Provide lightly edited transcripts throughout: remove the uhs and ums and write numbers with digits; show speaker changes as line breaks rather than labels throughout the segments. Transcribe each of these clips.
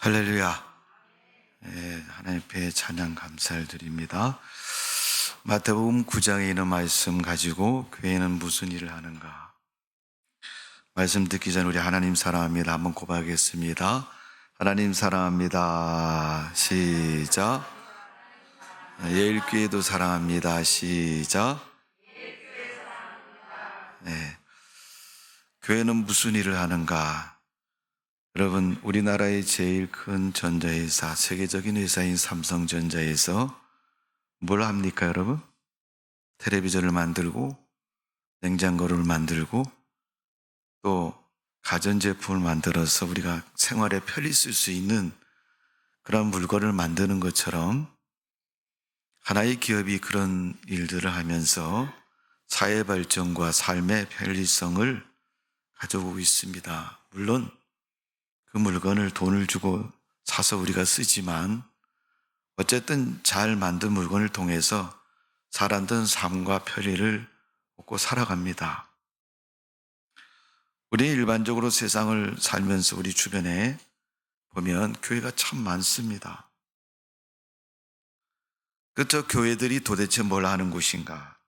할렐루야. 하나님 앞에 찬양 감사를 드립니다. 마태복음 9장에 있는 말씀 가지고 교회는 무슨 일을 하는가? 말씀 듣기 전에 우리 하나님 사랑합니다 한번 고백하겠습니다. 하나님 사랑합니다. 시작. 예일교회도 사랑합니다. 시작. 교회는 무슨 일을 하는가? 여러분, 우리나라의 제일 큰 전자회사, 세계적인 회사인 삼성전자에서 뭘 합니까, 여러분? 텔레비전을 만들고, 냉장고를 만들고, 또 가전제품을 만들어서 우리가 생활에 편리 쓸 수 있는 그런 물건을 만드는 것처럼 하나의 기업이 그런 일들을 하면서 사회 발전과 삶의 편리성을 가져오고 있습니다. 물론 그 물건을 돈을 주고 사서 우리가 쓰지만 어쨌든 잘 만든 물건을 통해서 사람들은 삶과 편리를 얻고 살아갑니다. 우리 일반적으로 세상을 살면서 우리 주변에 보면 교회가 참 많습니다. 그렇죠? 교회들이 도대체 뭘 하는 곳인가?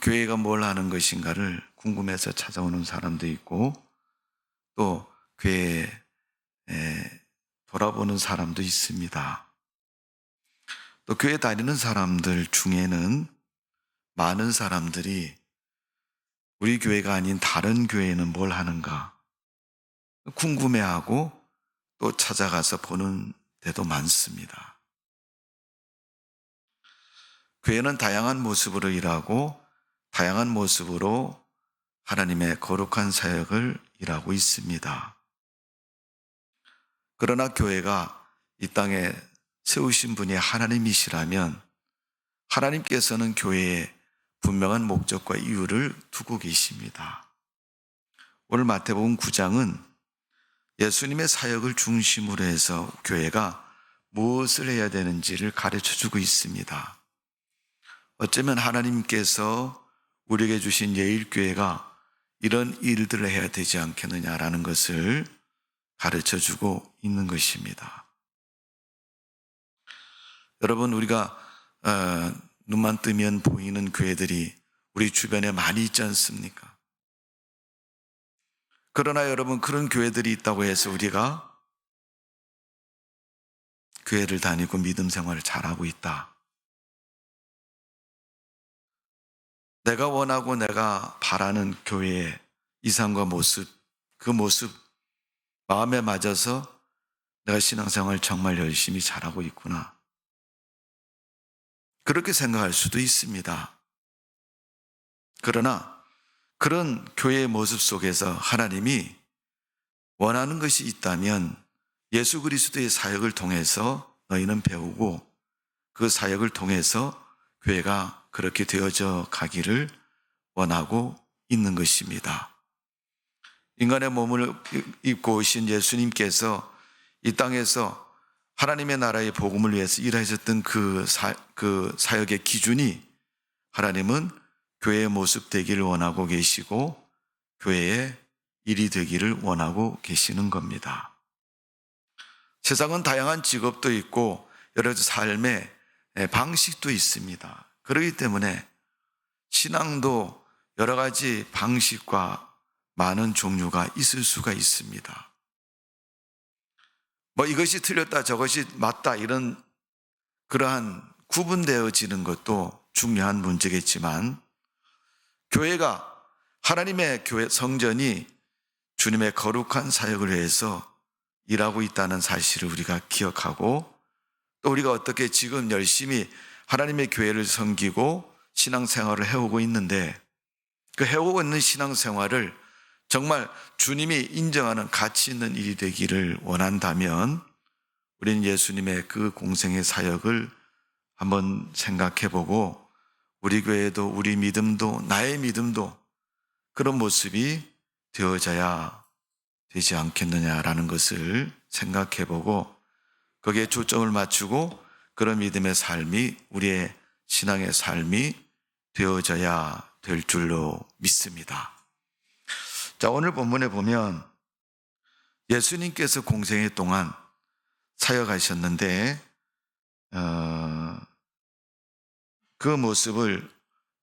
교회가 뭘 하는 것인가를 궁금해서 찾아오는 사람도 있고 또 교회에 돌아보는 사람도 있습니다. 또 교회 다니는 사람들 중에는 많은 사람들이 우리 교회가 아닌 다른 교회는 뭘 하는가 궁금해하고 또 찾아가서 보는 데도 많습니다. 교회는 다양한 모습으로 일하고 다양한 모습으로 하나님의 거룩한 사역을 일하고 있습니다. 그러나 교회가 이 땅에 세우신 분이 하나님이시라면 하나님께서는 교회에 분명한 목적과 이유를 두고 계십니다. 오늘 마태복음 9장은 예수님의 사역을 중심으로 해서 교회가 무엇을 해야 되는지를 가르쳐주고 있습니다. 어쩌면 하나님께서 우리에게 주신 예일교회가 이런 일들을 해야 되지 않겠느냐라는 것을 가르쳐주고 있는 것입니다. 여러분, 우리가 눈만 뜨면 보이는 교회들이 우리 주변에 많이 있지 않습니까? 그러나 여러분, 그런 교회들이 있다고 해서 우리가 교회를 다니고 믿음 생활을 잘하고 있다. 내가 원하고 내가 바라는 교회의 이상과 모습, 그 모습 마음에 맞아서 내가 신앙생활 정말 열심히 잘하고 있구나. 그렇게 생각할 수도 있습니다. 그러나 그런 교회의 모습 속에서 하나님이 원하는 것이 있다면 예수 그리스도의 사역을 통해서 너희는 배우고 그 사역을 통해서 교회가 그렇게 되어져 가기를 원하고 있는 것입니다. 인간의 몸을 입고 오신 예수님께서 이 땅에서 하나님의 나라의 복음을 위해서 일하셨던 그 사역의 기준이 하나님은 교회의 모습 되기를 원하고 계시고 교회의 일이 되기를 원하고 계시는 겁니다. 세상은 다양한 직업도 있고 여러 가지 삶의 방식도 있습니다. 그렇기 때문에 신앙도 여러 가지 방식과 많은 종류가 있을 수가 있습니다. 이것이 틀렸다 저것이 맞다 이런 그러한 구분되어지는 것도 중요한 문제겠지만 교회가 하나님의 교회 성전이 주님의 거룩한 사역을 위해서 일하고 있다는 사실을 우리가 기억하고 또 우리가 어떻게 지금 열심히 하나님의 교회를 섬기고 신앙생활을 해오고 있는데 그 해오고 있는 신앙생활을 정말 주님이 인정하는 가치 있는 일이 되기를 원한다면 우리는 예수님의 그 공생의 사역을 한번 생각해보고 우리 교회도 우리 믿음도 나의 믿음도 그런 모습이 되어져야 되지 않겠느냐라는 것을 생각해보고 거기에 초점을 맞추고 그런 믿음의 삶이 우리의 신앙의 삶이 되어져야 될 줄로 믿습니다. 자, 오늘 본문에 보면 예수님께서 공생애 동안 사역하셨는데 그 모습을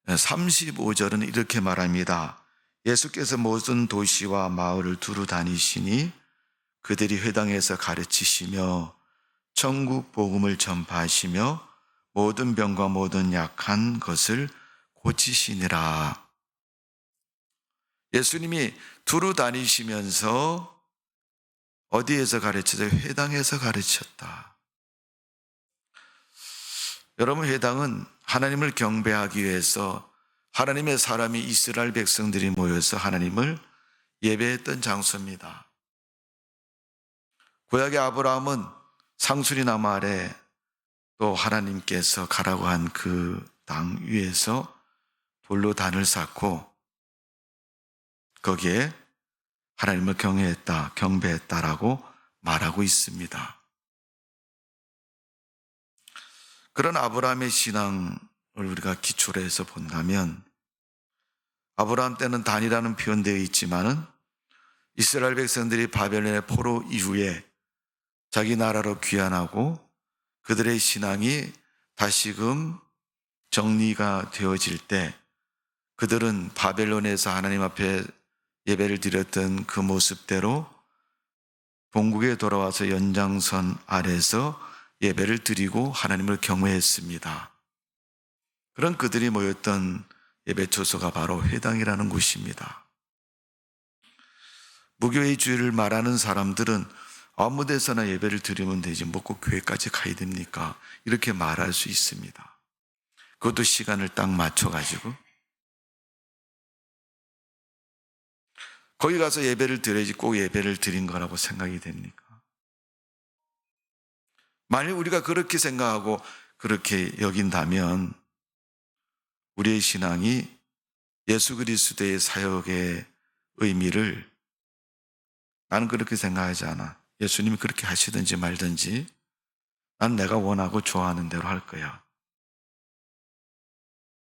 35절은 이렇게 말합니다. 예수께서 모든 도시와 마을을 두루 다니시니 그들이 회당에서 가르치시며 천국 복음을 전파하시며 모든 병과 모든 약한 것을 고치시니라. 예수님이 두루 다니시면서 어디에서 가르치세요? 회당에서 가르쳤다. 여러분, 회당은 하나님을 경배하기 위해서 하나님의 사람이 이스라엘 백성들이 모여서 하나님을 예배했던 장소입니다. 구약의 아브라함은 상수리 나무 아래 또 하나님께서 가라고 한 그 당 위에서 돌로 단을 쌓고 거기에 하나님을 경외했다, 경배했다라고 말하고 있습니다. 그런 아브라함의 신앙을 우리가 기초로 해서 본다면 아브라함 때는 단이라는 표현되어 있지만은 이스라엘 백성들이 바벨론의 포로 이후에 자기 나라로 귀환하고 그들의 신앙이 다시금 정리가 되어질 때 그들은 바벨론에서 하나님 앞에 예배를 드렸던 그 모습대로 본국에 돌아와서 연장선 아래서 예배를 드리고 하나님을 경외했습니다. 그런 그들이 모였던 예배 초소가 바로 회당이라는 곳입니다. 무교의 주의를 말하는 사람들은 아무 데서나 예배를 드리면 되지 뭐 꼭 교회까지 가야 됩니까? 이렇게 말할 수 있습니다. 그것도 시간을 딱 맞춰가지고 거기 가서 예배를 드려야지 꼭 예배를 드린 거라고 생각이 됩니까? 만약 우리가 그렇게 생각하고 그렇게 여긴다면 우리의 신앙이 예수 그리스도의 사역의 의미를 나는 그렇게 생각하지 않아. 예수님이 그렇게 하시든지 말든지 난 내가 원하고 좋아하는 대로 할 거야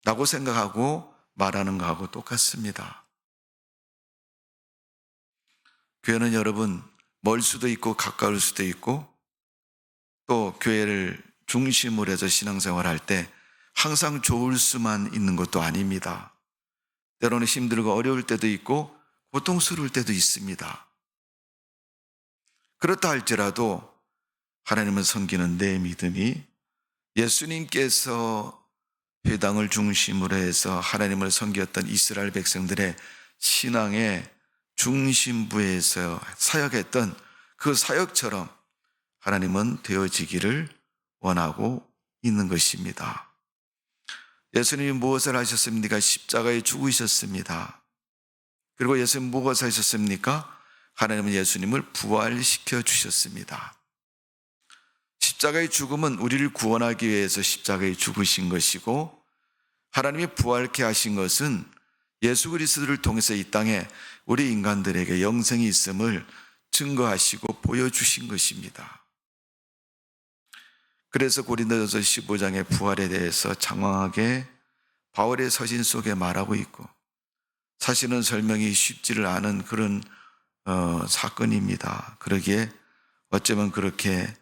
라고 생각하고 말하는 거하고 똑같습니다. 교회는 여러분 멀 수도 있고 가까울 수도 있고 또 교회를 중심으로 해서 신앙생활할 때 항상 좋을 수만 있는 것도 아닙니다. 때로는 힘들고 어려울 때도 있고 고통스러울 때도 있습니다. 그렇다 할지라도 하나님을 섬기는 내 믿음이 예수님께서 회당을 중심으로 해서 하나님을 섬겼던 이스라엘 백성들의 신앙의 중심부에서 사역했던 그 사역처럼 하나님은 되어지기를 원하고 있는 것입니다. 예수님이 무엇을 하셨습니까? 십자가에 죽으셨습니다. 그리고 예수님 무엇을 하셨습니까? 하나님은 예수님을 부활시켜 주셨습니다. 십자가의 죽음은 우리를 구원하기 위해서 십자가에 죽으신 것이고 하나님이 부활케 하신 것은 예수 그리스도를 통해서 이 땅에 우리 인간들에게 영생이 있음을 증거하시고 보여주신 것입니다. 그래서 고린도전서 15장의 부활에 대해서 장황하게 바울의 서신 속에 말하고 있고 사실은 설명이 쉽지를 않은 그런 사건입니다. 그러기에 어쩌면 그렇게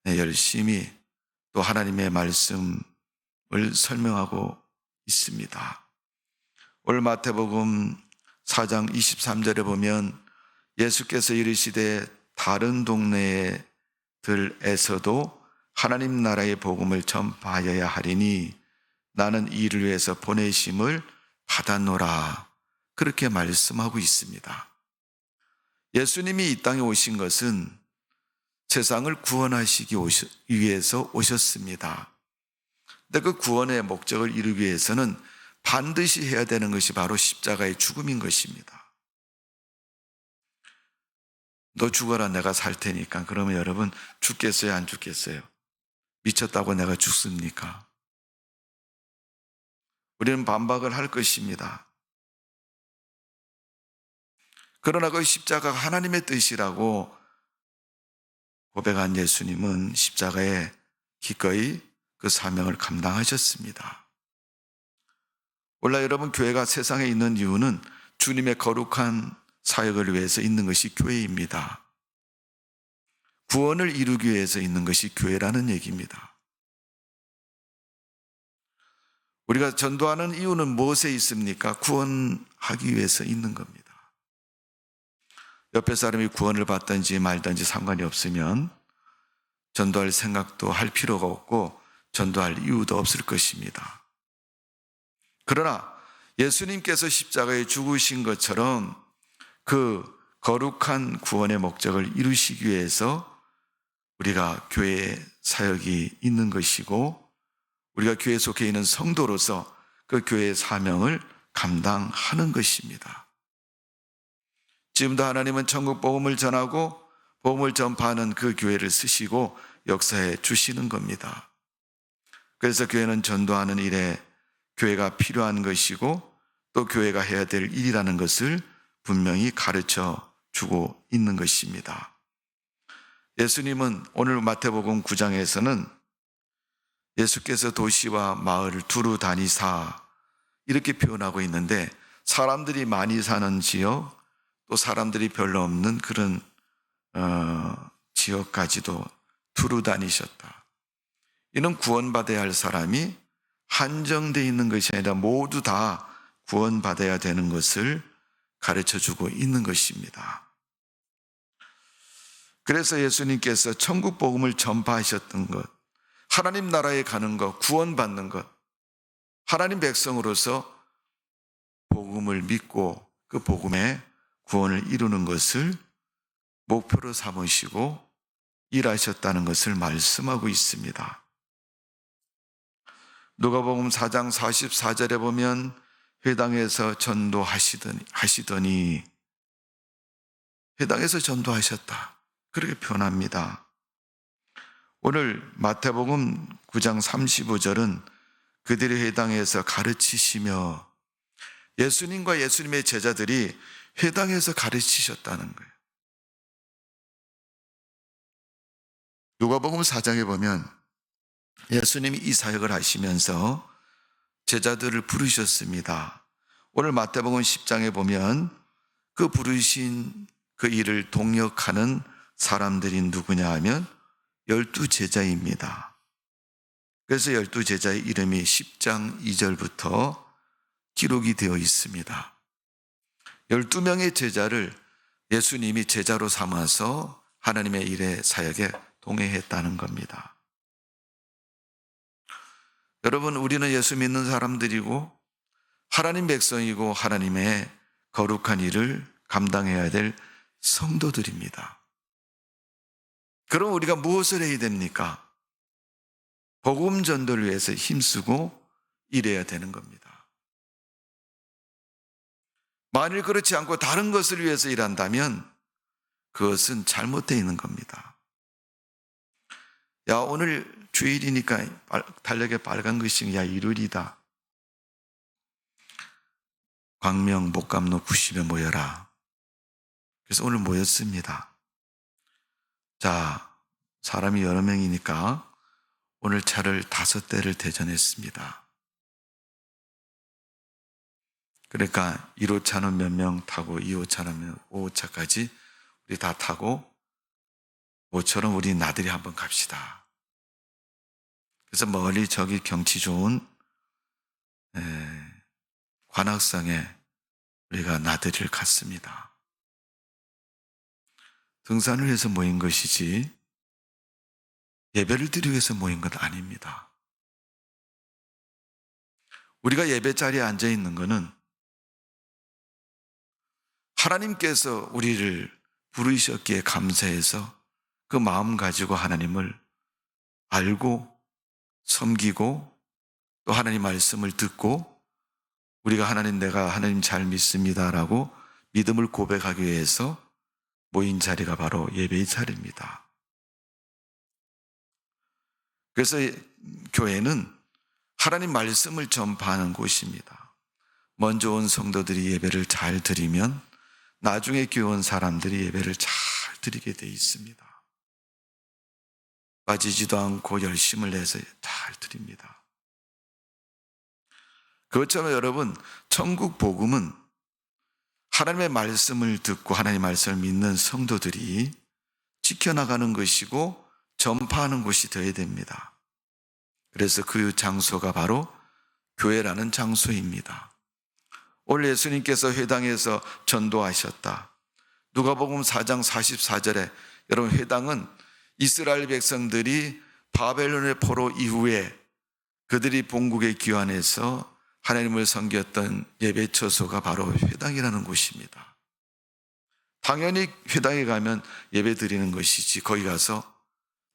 열심히 또 하나님의 말씀을 설명하고 있습니다. 오늘 마태복음 4장 23절에 보면 예수께서 이르시되 다른 동네들에서도 하나님 나라의 복음을 전파하여야 하리니 나는 이 일을 위해서 보내심을 받았노라. 그렇게 말씀하고 있습니다. 예수님이 이 땅에 오신 것은 세상을 구원하시기 위해서 오셨습니다. 근데 그 구원의 목적을 이루기 위해서는 반드시 해야 되는 것이 바로 십자가의 죽음인 것입니다. 너 죽어라 내가 살 테니까. 그러면 여러분 죽겠어요 안 죽겠어요? 미쳤다고 내가 죽습니까? 우리는 반박을 할 것입니다. 그러나 그 십자가가 하나님의 뜻이라고 고백한 예수님은 십자가에 기꺼이 그 사명을 감당하셨습니다. 원래 여러분 교회가 세상에 있는 이유는 주님의 거룩한 사역을 위해서 있는 것이 교회입니다. 구원을 이루기 위해서 있는 것이 교회라는 얘기입니다. 우리가 전도하는 이유는 무엇에 있습니까? 구원하기 위해서 있는 겁니다. 옆에 사람이 구원을 받든지 말든지 상관이 없으면 전도할 생각도 할 필요가 없고 전도할 이유도 없을 것입니다. 그러나 예수님께서 십자가에 죽으신 것처럼 그 거룩한 구원의 목적을 이루시기 위해서 우리가 교회의 사역이 있는 것이고 우리가 교회에 속해 있는 성도로서 그 교회의 사명을 감당하는 것입니다. 지금도 하나님은 천국 복음을 전하고 복음을 전파하는 그 교회를 쓰시고 역사해 주시는 겁니다. 그래서 교회는 전도하는 일에 교회가 필요한 것이고 또 교회가 해야 될 일이라는 것을 분명히 가르쳐 주고 있는 것입니다. 예수님은 오늘 마태복음 9장에서는 예수께서 도시와 마을을 두루 다니사 이렇게 표현하고 있는데 사람들이 많이 사는 지역 또 사람들이 별로 없는 그런 지역까지도 두루 다니셨다. 이는 구원받아야 할 사람이 한정되어 있는 것이 아니라 모두 다 구원받아야 되는 것을 가르쳐주고 있는 것입니다. 그래서 예수님께서 천국 복음을 전파하셨던 것, 하나님 나라에 가는 것, 구원받는 것, 하나님 백성으로서 복음을 믿고 그 복음의 구원을 이루는 것을 목표로 삼으시고 일하셨다는 것을 말씀하고 있습니다. 누가복음 4장 44절에 보면 회당에서 전도하시더니 회당에서 전도하셨다. 그렇게 표현합니다. 오늘 마태복음 9장 35절은 그들의 회당에서 가르치시며 예수님과 예수님의 제자들이 회당에서 가르치셨다는 거예요. 누가복음 4장에 보면 예수님이 이 사역을 하시면서 제자들을 부르셨습니다. 오늘 마태복음 10장에 보면 그 부르신 그 일을 동역하는 사람들이 누구냐 하면 12제자입니다. 그래서 12제자의 이름이 10장 2절부터 기록이 되어 있습니다. 12명의 제자를 예수님이 제자로 삼아서 하나님의 일에 사역에 동행했다는 겁니다. 여러분, 우리는 예수 믿는 사람들이고 하나님 백성이고 하나님의 거룩한 일을 감당해야 될 성도들입니다. 그럼 우리가 무엇을 해야 됩니까? 복음 전도를 위해서 힘쓰고 일해야 되는 겁니다. 만일 그렇지 않고 다른 것을 위해서 일한다면 그것은 잘못되어 있는 겁니다. 야, 오늘 주일이니까 달력에 빨간 글씨, 야, 일요일이다. 광명 목감로 90에 모여라. 그래서 오늘 모였습니다. 자, 사람이 여러 명이니까 오늘 차를 5대를 대전했습니다. 그러니까 1호차는 몇 명 타고 2호차는 5호차까지 우리 다 타고 모처럼 우리 나들이 한번 갑시다. 그래서 멀리 저기 경치 좋은 관악성에 우리가 나들이를 갔습니다. 등산을 해서 모인 것이지 예배를 드리기 위해서 모인 것 아닙니다. 우리가 예배 자리에 앉아 있는 것은 하나님께서 우리를 부르셨기에 감사해서 그 마음 가지고 하나님을 알고 섬기고 또 하나님 말씀을 듣고 우리가 내가 하나님 잘 믿습니다라고 믿음을 고백하기 위해서 모인 자리가 바로 예배의 자리입니다. 그래서 교회는 하나님 말씀을 전파하는 곳입니다. 먼저 온 성도들이 예배를 잘 드리면 나중에 교회 온 사람들이 예배를 잘 드리게 돼 있습니다. 빠지지도 않고 열심을 내서 잘 드립니다. 그렇잖아요, 여러분. 천국 복음은 하나님의 말씀을 듣고 하나님의 말씀을 믿는 성도들이 지켜나가는 것이고 전파하는 곳이 되어야 됩니다. 그래서 그 장소가 바로 교회라는 장소입니다. 오늘 예수님께서 회당에서 전도하셨다. 누가복음 4장 44절에 여러분, 회당은 이스라엘 백성들이 바벨론의 포로 이후에 그들이 본국에 귀환해서 하나님을 섬겼던 예배 처소가 바로 회당이라는 곳입니다. 당연히 회당에 가면 예배 드리는 것이지 거기 가서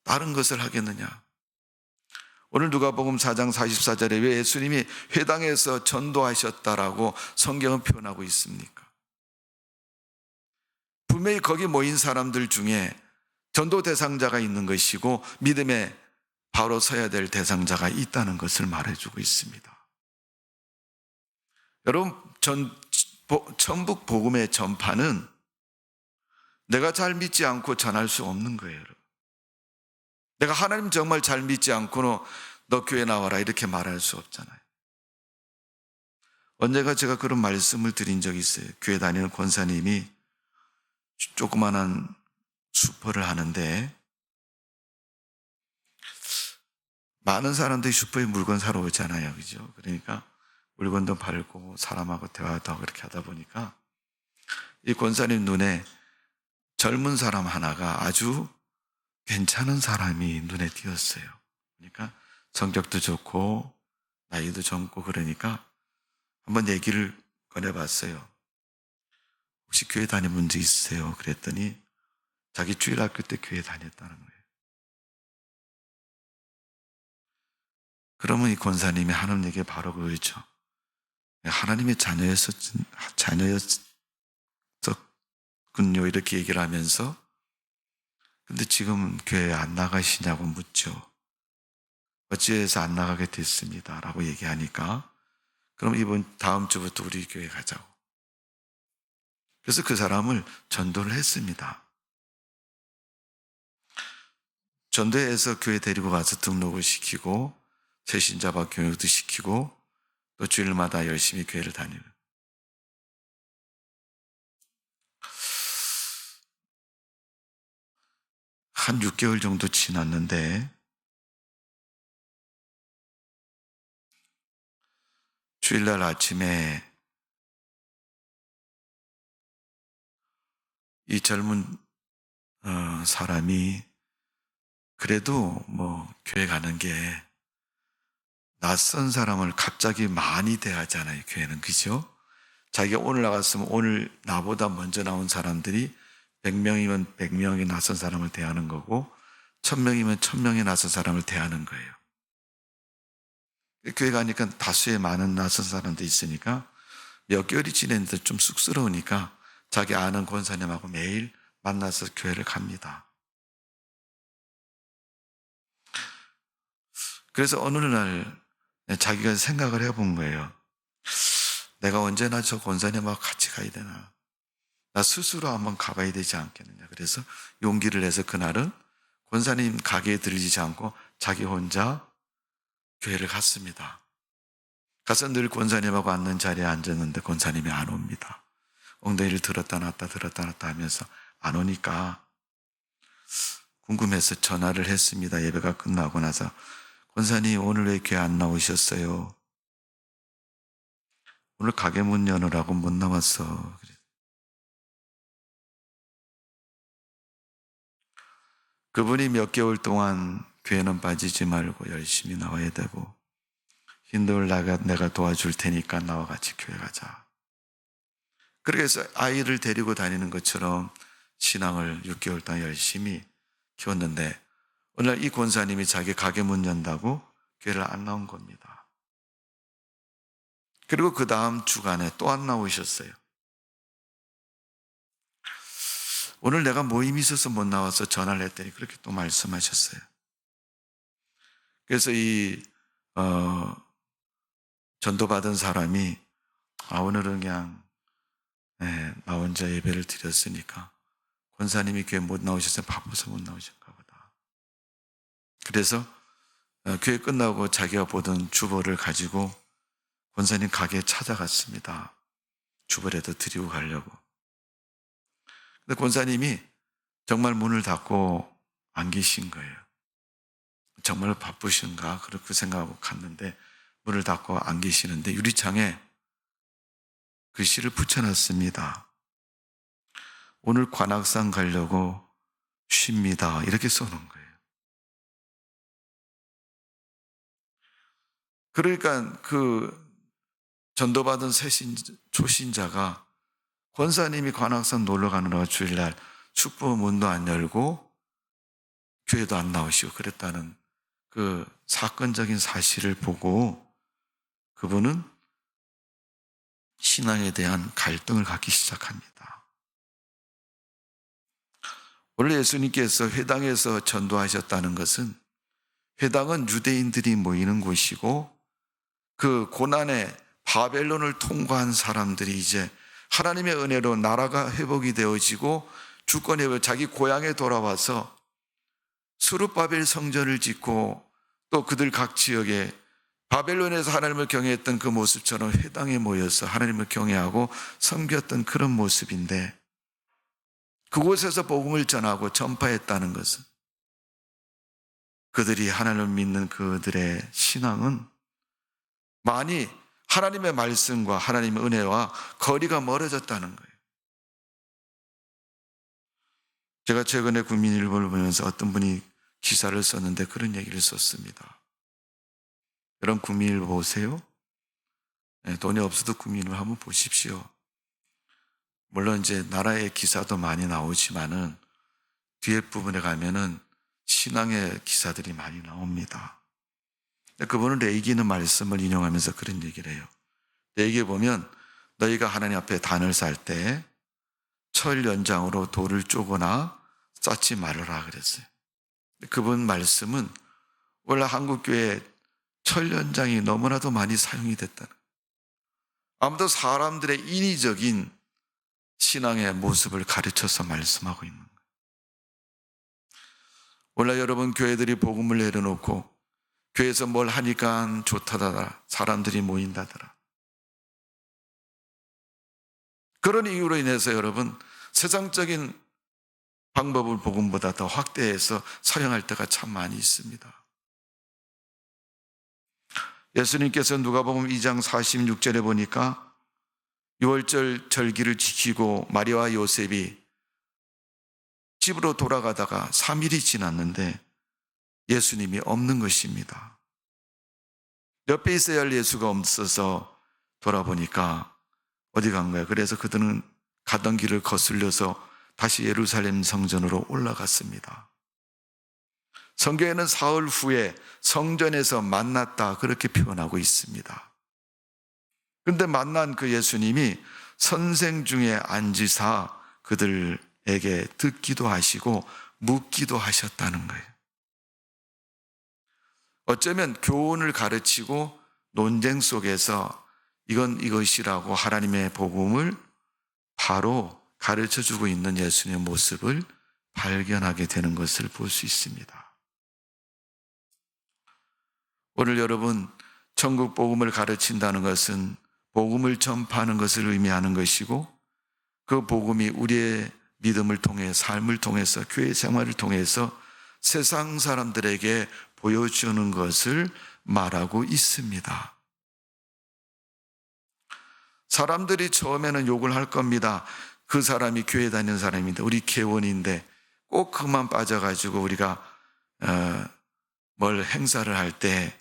다른 것을 하겠느냐. 오늘 누가복음 4장 44절에 왜 예수님이 회당에서 전도하셨다라고 성경은 표현하고 있습니까? 분명히 거기 모인 사람들 중에 전도 대상자가 있는 것이고 믿음에 바로 서야 될 대상자가 있다는 것을 말해주고 있습니다. 여러분, 천국 복음의 전파는 내가 잘 믿지 않고 전할 수 없는 거예요. 여러분. 내가 하나님 정말 잘 믿지 않고는 너 교회 나와라 이렇게 말할 수 없잖아요. 언젠가 제가 그런 말씀을 드린 적이 있어요. 교회 다니는 권사님이 조그만한 슈퍼를 하는데 많은 사람들이 슈퍼에 물건 사러 오잖아요. 그죠? 그러니까 물건도 팔고 사람하고 대화도 하고 그렇게 하다 보니까 이 권사님 눈에 젊은 사람 하나가 아주 괜찮은 사람이 눈에 띄었어요. 그러니까 성격도 좋고 나이도 젊고 그러니까 한번 얘기를 꺼내봤어요. 혹시 교회 다녀본 적 있으세요? 그랬더니 자기 주일학교 때 교회 다녔다는 거예요. 그러면 이 권사님이 하나님에게 바로 그러죠. 하나님의 자녀였군요. 이렇게 얘기를 하면서 근데 지금 교회 안 나가시냐고 묻죠. 어찌해서 안 나가게 됐습니다. 라고 얘기하니까 그럼 다음 주부터 우리 교회 가자고. 그래서 그 사람을 전도를 했습니다. 전도해서 교회 데리고 가서 등록을 시키고 새신자바 교육도 시키고 또 주일마다 열심히 교회를 다니고. 한 6개월 정도 지났는데 주일날 아침에 이 젊은 사람이 그래도 교회 가는 게 낯선 사람을 갑자기 많이 대하잖아요. 교회는. 그죠? 자기가 오늘 나갔으면 오늘 나보다 먼저 나온 사람들이 100명이면 100명의 낯선 사람을 대하는 거고 1000명이면 1000명의 낯선 사람을 대하는 거예요. 교회 가니까 다수의 많은 낯선 사람도 있으니까 몇 개월이 지냈는데 좀 쑥스러우니까 자기 아는 권사님하고 매일 만나서 교회를 갑니다. 그래서 어느 날 자기가 생각을 해본 거예요. 내가 언제나 저 권사님하고 같이 가야 되나? 나 스스로 한번 가봐야 되지 않겠느냐. 그래서 용기를 내서 그날은 권사님 가게에 들리지 않고 자기 혼자 교회를 갔습니다. 가서 늘 권사님하고 앉는 자리에 앉았는데 권사님이 안 옵니다. 엉덩이를 들었다 놨다 하면서 안 오니까 궁금해서 전화를 했습니다. 예배가 끝나고 나서 권사님 오늘 왜 교회 안 나오셨어요? 오늘 가게 문 여느라고 못 나왔어. 그분이 몇 개월 동안 교회는 빠지지 말고 열심히 나와야 되고 힘들 내가 도와줄 테니까 나와 같이 교회 가자. 그래서 아이를 데리고 다니는 것처럼 신앙을 6개월 동안 열심히 키웠는데 어느 날 이 권사님이 자기 가게 문 연다고 교회를 안 나온 겁니다. 그리고 그 다음 주간에 또 안 나오셨어요. 오늘 내가 모임이 있어서 못 나와서 전화를 했더니 그렇게 또 말씀하셨어요. 그래서 전도받은 사람이 오늘은 그냥 나 혼자 예배를 드렸으니까 권사님이 교회 못 나오셔서 바빠서 못 나오셨나 보다. 그래서 교회 끝나고 자기가 보던 주보를 가지고 권사님 가게에 찾아갔습니다. 주보라도 드리고 가려고. 근데 권사님이 정말 문을 닫고 안 계신 거예요. 정말 바쁘신가? 그렇게 생각하고 갔는데 문을 닫고 안 계시는데 유리창에 글씨를 붙여놨습니다. 오늘 관악산 가려고 쉽니다. 이렇게 써놓은 거예요. 그러니까 그 전도받은 초신자가 권사님이 관악산 놀러 가느라 주일날 축복 문도 안 열고 교회도 안 나오시고 그랬다는 그 사건적인 사실을 보고 그분은 신앙에 대한 갈등을 갖기 시작합니다. 원래 예수님께서 회당에서 전도하셨다는 것은 회당은 유대인들이 모이는 곳이고 그 고난의 바벨론을 통과한 사람들이 이제 하나님의 은혜로 나라가 회복이 되어지고 주권이 되어 자기 고향에 돌아와서 수룹바벨 성전을 짓고 또 그들 각 지역에 바벨론에서 하나님을 경외했던 그 모습처럼 회당에 모여서 하나님을 경외하고 섬겼던 그런 모습인데 그곳에서 복음을 전하고 전파했다는 것은 그들이 하나님을 믿는 그들의 신앙은 많이 하나님의 말씀과 하나님의 은혜와 거리가 멀어졌다는 거예요. 제가 최근에 국민일보를 보면서 어떤 분이 기사를 썼는데 그런 얘기를 썼습니다. 여러분 국민일보 보세요. 돈이 없어도 국민일보 한번 보십시오. 물론 이제 나라의 기사도 많이 나오지만은 뒤에 부분에 가면은 신앙의 기사들이 많이 나옵니다. 그분은 레이기는 말씀을 인용하면서 그런 얘기를 해요. 레이기에 보면 너희가 하나님 앞에 단을 쌀 때 철 연장으로 돌을 쪼거나 쌓지 말아라 그랬어요. 그분 말씀은 원래 한국교회에 철 연장이 너무나도 많이 사용이 됐다는 거예요. 아무도 사람들의 인위적인 신앙의 모습을 가르쳐서 말씀하고 있는 거예요. 원래 여러분 교회들이 복음을 내려놓고 교회에서 뭘 하니까 좋다더라. 사람들이 모인다더라. 그런 이유로 인해서 여러분 세상적인 방법을 복음보다 더 확대해서 사용할 때가 참 많이 있습니다. 예수님께서 누가복음 2장 46절에 보니까 유월절 절기를 지키고 마리아와 요셉이 집으로 돌아가다가 3일이 지났는데 예수님이 없는 것입니다. 옆에 있어야 할 예수가 없어서 돌아보니까 어디 간 거야? 그래서 그들은 가던 길을 거슬려서 다시 예루살렘 성전으로 올라갔습니다. 성경에는 사흘 후에 성전에서 만났다 그렇게 표현하고 있습니다. 그런데 만난 그 예수님이 선생 중에 앉으사 그들에게 듣기도 하시고 묻기도 하셨다는 거예요. 어쩌면 교훈을 가르치고 논쟁 속에서 이건 이것이라고 하나님의 복음을 바로 가르쳐주고 있는 예수님의 모습을 발견하게 되는 것을 볼 수 있습니다. 오늘 여러분 천국 복음을 가르친다는 것은 복음을 전파하는 것을 의미하는 것이고 그 복음이 우리의 믿음을 통해 삶을 통해서 교회 생활을 통해서 세상 사람들에게 보여주는 것을 말하고 있습니다. 사람들이 처음에는 욕을 할 겁니다. 그 사람이 교회 다니는 사람인데 우리 개원인데 꼭 그만 빠져가지고 우리가 뭘 행사를 할 때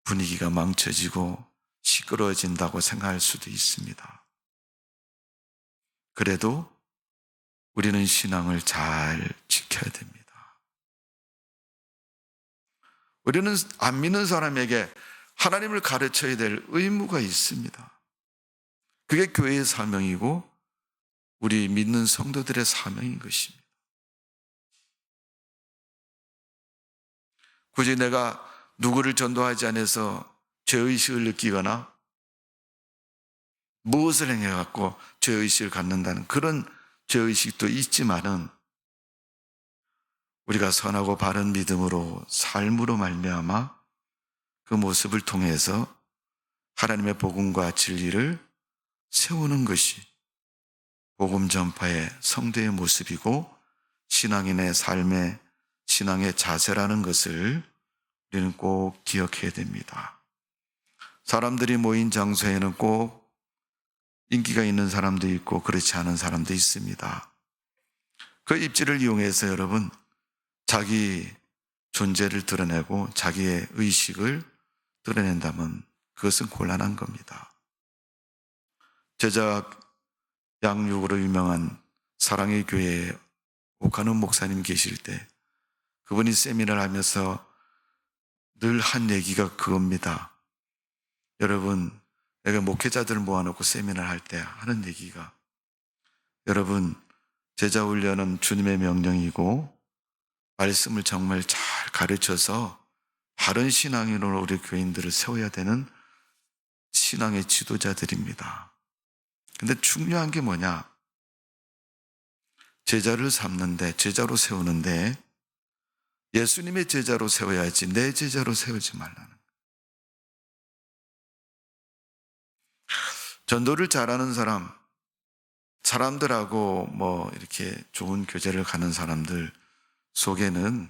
분위기가 망쳐지고 시끄러워진다고 생각할 수도 있습니다. 그래도 우리는 신앙을 잘 지켜야 됩니다. 우리는 안 믿는 사람에게 하나님을 가르쳐야 될 의무가 있습니다. 그게 교회의 사명이고 우리 믿는 성도들의 사명인 것입니다. 굳이 내가 누구를 전도하지 않아서 죄의식을 느끼거나 무엇을 행해갖고 죄의식을 갖는다는 그런 죄의식도 있지만은 우리가 선하고 바른 믿음으로 삶으로 말미암아 그 모습을 통해서 하나님의 복음과 진리를 세우는 것이 복음 전파의 성도의 모습이고 신앙인의 삶의 신앙의 자세라는 것을 우리는 꼭 기억해야 됩니다. 사람들이 모인 장소에는 꼭 인기가 있는 사람도 있고 그렇지 않은 사람도 있습니다. 그 입지를 이용해서 여러분 자기 존재를 드러내고 자기의 의식을 드러낸다면 그것은 곤란한 겁니다. 제자 양육으로 유명한 사랑의 교회에 옥하는 목사님 계실 때 그분이 세미나를 하면서 늘 한 얘기가 그겁니다. 여러분, 내가 목회자들을 모아놓고 세미나를 할 때 하는 얘기가 여러분, 제자 훈련은 주님의 명령이고 말씀을 정말 잘 가르쳐서 바른 신앙인으로 우리 교인들을 세워야 되는 신앙의 지도자들입니다. 근데 중요한 게 뭐냐? 제자를 삼는데, 제자로 세우는데 예수님의 제자로 세워야지 내 제자로 세우지 말라는. 전도를 잘하는 사람, 사람들하고 이렇게 좋은 교제를 가는 사람들 속에는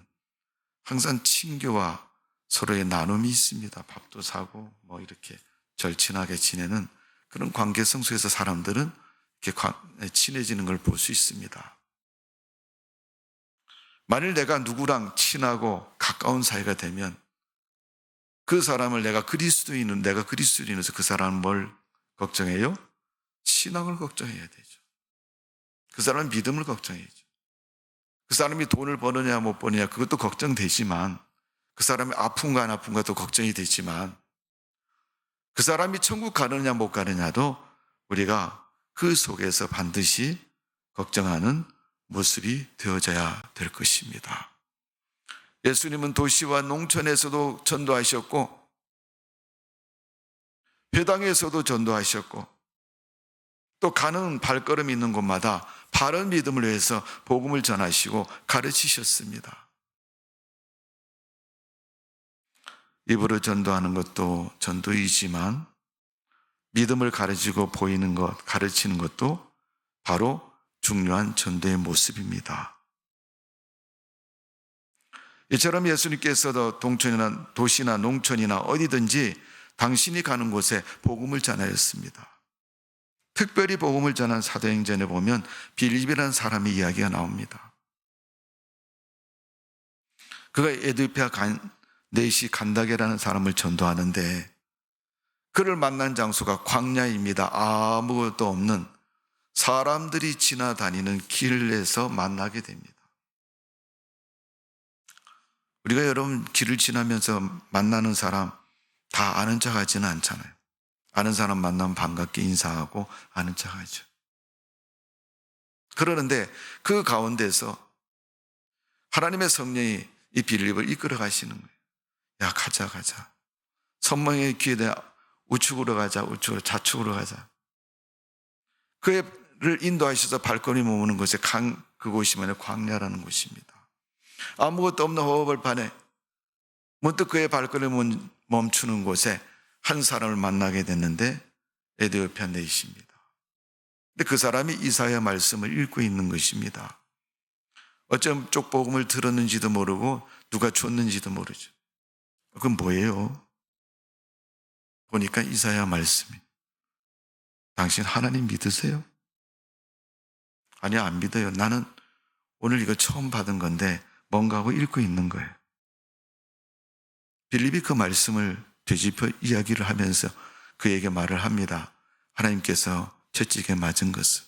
항상 친교와 서로의 나눔이 있습니다. 밥도 사고 이렇게 절친하게 지내는 그런 관계성 속에서 사람들은 이렇게 친해지는 걸 볼 수 있습니다. 만일 내가 누구랑 친하고 가까운 사이가 되면 그 사람을 내가 그리스도인으로서 그 사람은 뭘 걱정해요? 신앙을 걱정해야 되죠. 그 사람은 믿음을 걱정해야죠. 그 사람이 돈을 버느냐 못 버느냐 그것도 걱정되지만 그 사람이 아픈가 안 아픈가도 걱정이 되지만 그 사람이 천국 가느냐 못 가느냐도 우리가 그 속에서 반드시 걱정하는 모습이 되어져야 될 것입니다. 예수님은 도시와 농촌에서도 전도하셨고 회당에서도 전도하셨고 또 가는 발걸음이 있는 곳마다 바른 믿음을 위해서 복음을 전하시고 가르치셨습니다. 입으로 전도하는 것도 전도이지만 믿음을 가르치고 보이는 것, 가르치는 것도 바로 중요한 전도의 모습입니다. 이처럼 예수님께서도 동촌이나 도시나 농촌이나 어디든지 당신이 가는 곳에 복음을 전하였습니다. 특별히 복음을 전한 사도행전에 보면 빌립이라는 사람의 이야기가 나옵니다. 그가 에디오피아 네시 간다게라는 사람을 전도하는데 그를 만난 장소가 광야입니다. 아무것도 없는 사람들이 지나다니는 길에서 만나게 됩니다. 우리가 여러분 길을 지나면서 만나는 사람 다 아는 척 하지는 않잖아요. 아는 사람 만나면 반갑게 인사하고 아는 척 하죠. 그러는데 그 가운데서 하나님의 성령이 이 빌립을 이끌어 가시는 거예요. 야, 가자. 선망의 귀에 대해 우측으로 가자, 좌측으로 가자. 그를 인도하셔서 발걸음이 머무는 곳에 그곳이 뭐냐, 광야라는 곳입니다. 아무것도 없는 허허벌판에 문득 그의 발걸음을 멈추는 곳에 한 사람을 만나게 됐는데 에디오피아 네시입니다. 근데 그 사람이 이사야 말씀을 읽고 있는 것입니다. 어쩜 쪽복음을 들었는지도 모르고 누가 줬는지도 모르죠. 그건 뭐예요? 보니까 이사야 말씀이. 당신 하나님 믿으세요? 아니요, 안 믿어요. 나는 오늘 이거 처음 받은 건데 뭔가 하고 읽고 있는 거예요. 빌립이 그 말씀을 되짚어 이야기를 하면서 그에게 말을 합니다. 하나님께서 채찍에 맞은 것은,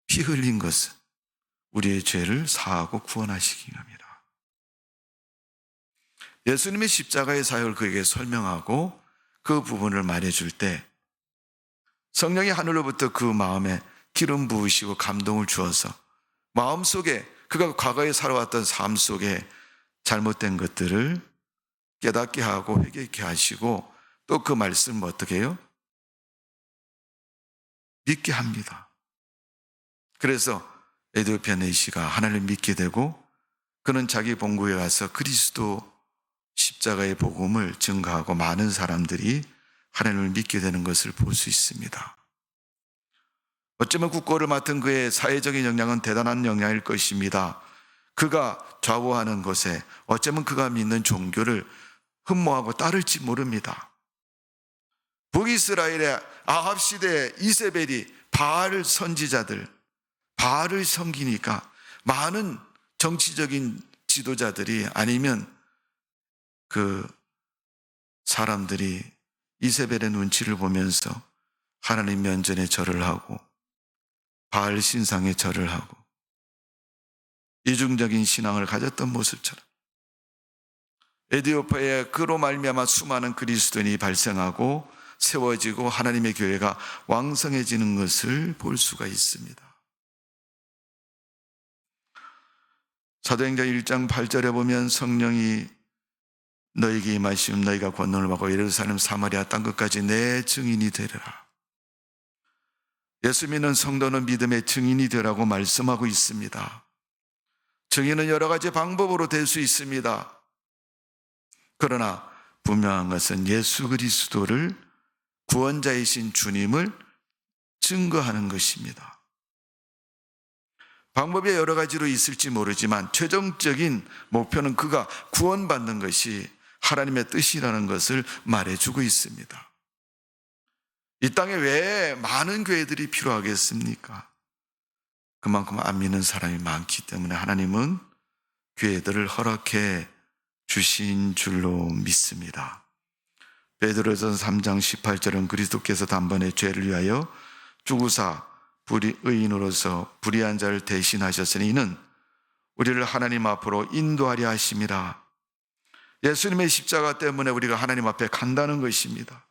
피 흘린 것은 우리의 죄를 사하고 구원하시기 위함이라. 예수님의 십자가의 사역을 그에게 설명하고 그 부분을 말해줄 때 성령이 하늘로부터 그 마음에 기름 부으시고 감동을 주어서 마음속에 그가 과거에 살아왔던 삶 속에 잘못된 것들을 깨닫게 하고 회개케 하시고 또 그 말씀을 어떻게 해요? 믿게 합니다. 그래서 에디오피아 네시가 하나님을 믿게 되고 그는 자기 본국에 가서 그리스도 십자가의 복음을 증거하고 많은 사람들이 하나님을 믿게 되는 것을 볼 수 있습니다. 어쩌면 국고를 맡은 그의 사회적인 역량은 대단한 역량일 것입니다. 그가 좌우하는 것에 어쩌면 그가 믿는 종교를 흠모하고 따를지 모릅니다. 북이스라엘의 아합 시대에 이세벨이 바알 선지자들, 바알을 섬기니까 많은 정치적인 지도자들이 아니면 그 사람들이 이세벨의 눈치를 보면서 하나님 면전에 절을 하고 바알 신상에 절을 하고 이중적인 신앙을 가졌던 모습처럼 에디오피아에 그로 말미암아 수많은 그리스도인이 발생하고 세워지고 하나님의 교회가 왕성해지는 것을 볼 수가 있습니다. 사도행전 1장 8절에 보면 성령이 너에게 임하시면 너희가 권능을 받고 예루살렘 사마리아 땅끝까지 내 증인이 되리라. 예수 믿는 성도는 믿음의 증인이 되라고 말씀하고 있습니다. 증인은 여러 가지 방법으로 될 수 있습니다. 그러나 분명한 것은 예수 그리스도를 구원자이신 주님을 증거하는 것입니다. 방법이 여러 가지로 있을지 모르지만 최종적인 목표는 그가 구원받는 것이 하나님의 뜻이라는 것을 말해주고 있습니다. 이 땅에 왜 많은 교회들이 필요하겠습니까? 그만큼 안 믿는 사람이 많기 때문에 하나님은 교회들을 허락해 주신 줄로 믿습니다. 베드로전서 3장 18절은 그리스도께서 단번에 죄를 위하여 죽으사 의인으로서 불의한 자를 대신하셨으니 이는 우리를 하나님 앞으로 인도하려 하심이라. 예수님의 십자가 때문에 우리가 하나님 앞에 간다는 것입니다.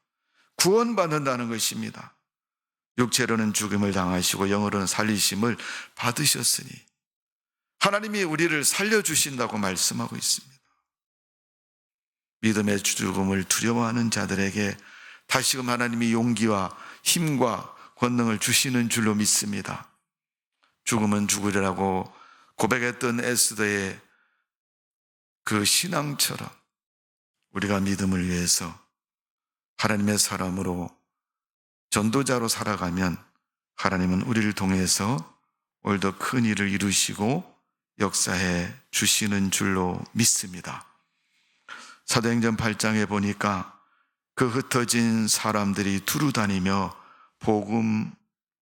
구원받는다는 것입니다. 육체로는 죽음을 당하시고 영으로는 살리심을 받으셨으니 하나님이 우리를 살려주신다고 말씀하고 있습니다. 믿음의 죽음을 두려워하는 자들에게 다시금 하나님이 용기와 힘과 권능을 주시는 줄로 믿습니다. 죽음은 죽으리라고 고백했던 에스더의 그 신앙처럼 우리가 믿음을 위해서 하나님의 사람으로 전도자로 살아가면 하나님은 우리를 통해서 오늘도 큰 일을 이루시고 역사해 주시는 줄로 믿습니다. 사도행전 8장에 보니까 그 흩어진 사람들이 두루 다니며 복음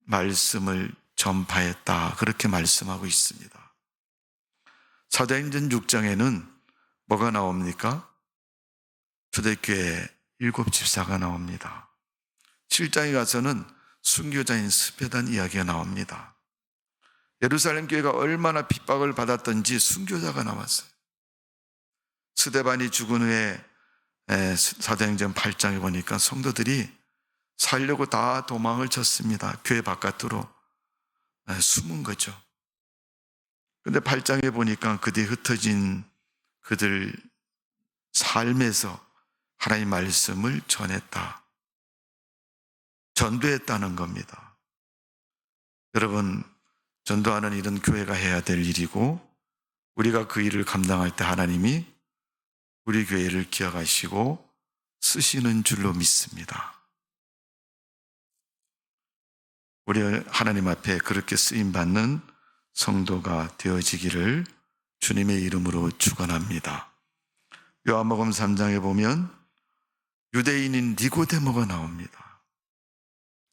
말씀을 전파했다. 그렇게 말씀하고 있습니다. 사도행전 6장에는 뭐가 나옵니까? 초대교회 7집사가 나옵니다. 7장에 가서는 순교자인 스베단 이야기가 나옵니다. 예루살렘 교회가 얼마나 핍박을 받았던지 순교자가 나왔어요. 스데반이 죽은 후에 사도행전 8장에 보니까 성도들이 살려고 다 도망을 쳤습니다. 교회 바깥으로 숨은 거죠. 그런데 8장에 보니까 그들이 흩어진 그들 삶에서 하나님의 말씀을 전했다. 전도했다는 겁니다. 여러분, 전도하는 일은 교회가 해야 될 일이고 우리가 그 일을 감당할 때 하나님이 우리 교회를 기억하시고 쓰시는 줄로 믿습니다. 우리 하나님 앞에 그렇게 쓰임받는 성도가 되어지기를 주님의 이름으로 축원합니다. 요한복음 3장에 보면 유대인인 니고데모가 나옵니다.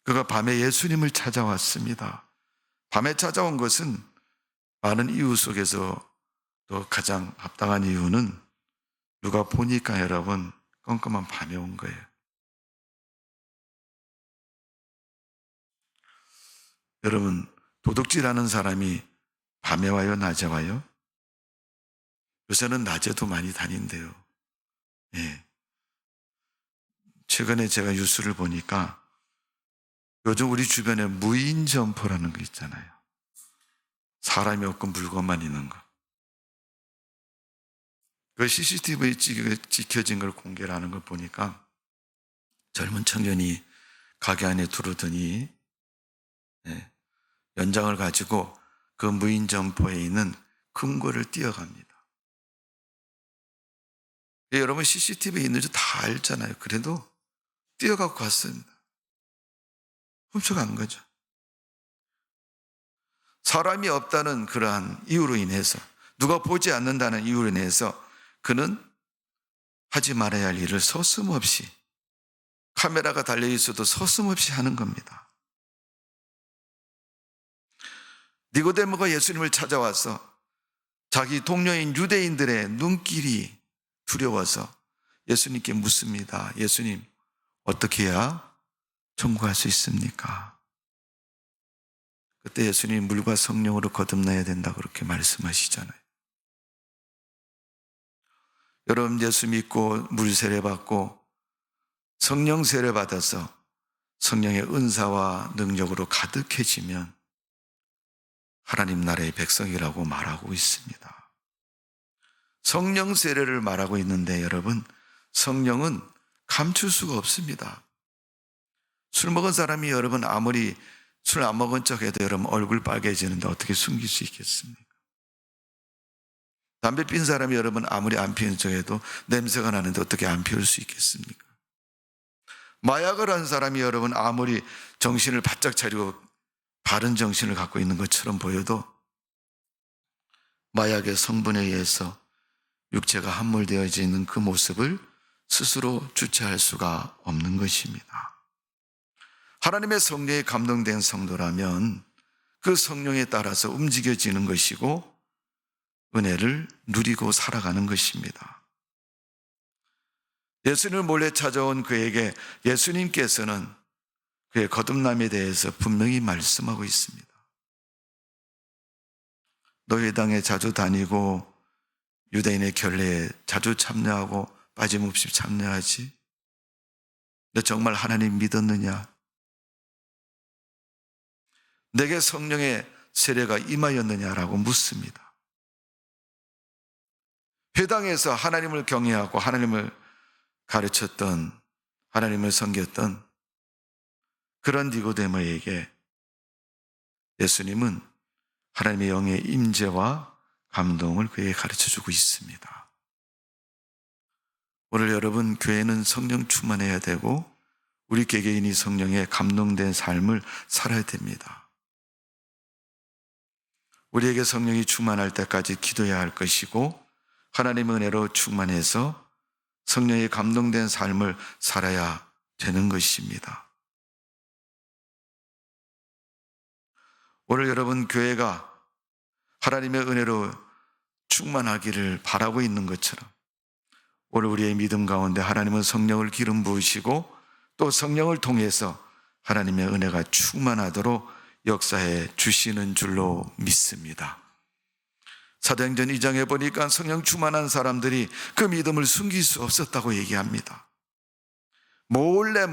그가 밤에 예수님을 찾아왔습니다. 밤에 찾아온 것은 많은 이유 속에서 또 가장 합당한 이유는 누가 보니까 여러분 껌껌한 밤에 온 거예요. 여러분, 도둑질하는 사람이 밤에 와요, 낮에 와요? 요새는 낮에도 많이 다닌대요. 예. 최근에 제가 뉴스를 보니까 요즘 우리 주변에 무인 점포라는 거 있잖아요. 사람이 없고 물건만 있는 거. 그 CCTV에 찍혀진 걸 공개를 하는 걸 보니까 젊은 청년이 가게 안에 들어오더니 연장을 가지고 그 무인 점포에 있는 금고를 뛰어갑니다. 여러분 CCTV에 있는지 다 알잖아요. 그래도 뛰어가고 갔습니다. 훔쳐간 거죠. 사람이 없다는 그러한 이유로 인해서, 누가 보지 않는다는 이유로 인해서 그는 하지 말아야 할 일을 서슴없이, 카메라가 달려 있어도 서슴없이 하는 겁니다. 니고데모가 예수님을 찾아와서 자기 동료인 유대인들의 눈길이 두려워서 예수님께 묻습니다. 예수님, 어떻게 해야 천국할 수 있습니까? 그때 예수님이 물과 성령으로 거듭나야 된다고 그렇게 말씀하시잖아요. 여러분, 예수 믿고 물 세례 받고 성령 세례 받아서 성령의 은사와 능력으로 가득해지면 하나님 나라의 백성이라고 말하고 있습니다. 성령 세례를 말하고 있는데 여러분, 성령은 감출 수가 없습니다. 술 먹은 사람이 여러분 아무리 술 안 먹은 척 해도 여러분 얼굴 빨개지는데 어떻게 숨길 수 있겠습니까? 담배 핀 사람이 여러분 아무리 안 피는 척 해도 냄새가 나는데 어떻게 안 피울 수 있겠습니까? 마약을 한 사람이 여러분 아무리 정신을 바짝 차리고 바른 정신을 갖고 있는 것처럼 보여도 마약의 성분에 의해서 육체가 함몰되어져 있는 그 모습을 스스로 주체할 수가 없는 것입니다. 하나님의 성령에 감동된 성도라면 그 성령에 따라서 움직여지는 것이고 은혜를 누리고 살아가는 것입니다. 예수님을 몰래 찾아온 그에게 예수님께서는 그의 거듭남에 대해서 분명히 말씀하고 있습니다. 너 회당에 자주 다니고 유대인의 결례에 자주 참여하고 빠짐없이 참여하지? 너 정말 하나님 믿었느냐? 내게 성령의 세례가 임하였느냐라고 묻습니다. 회당에서 하나님을 경외하고 하나님을 가르쳤던, 하나님을 섬겼던 그런 니고데모에게 예수님은 하나님의 영의 임재와 감동을 그에게 가르쳐주고 있습니다. 오늘 여러분, 교회는 성령 충만해야 되고 우리 개개인이 성령에 감동된 삶을 살아야 됩니다. 우리에게 성령이 충만할 때까지 기도해야 할 것이고 하나님의 은혜로 충만해서 성령에 감동된 삶을 살아야 되는 것입니다. 오늘 여러분, 교회가 하나님의 은혜로 충만하기를 바라고 있는 것처럼 오늘 우리의 믿음 가운데 하나님은 성령을 기름 부으시고 또 성령을 통해서 하나님의 은혜가 충만하도록 역사해 주시는 줄로 믿습니다. 사도행전 2장에 보니까 성령 충만한 사람들이 그 믿음을 숨길 수 없었다고 얘기합니다. 몰래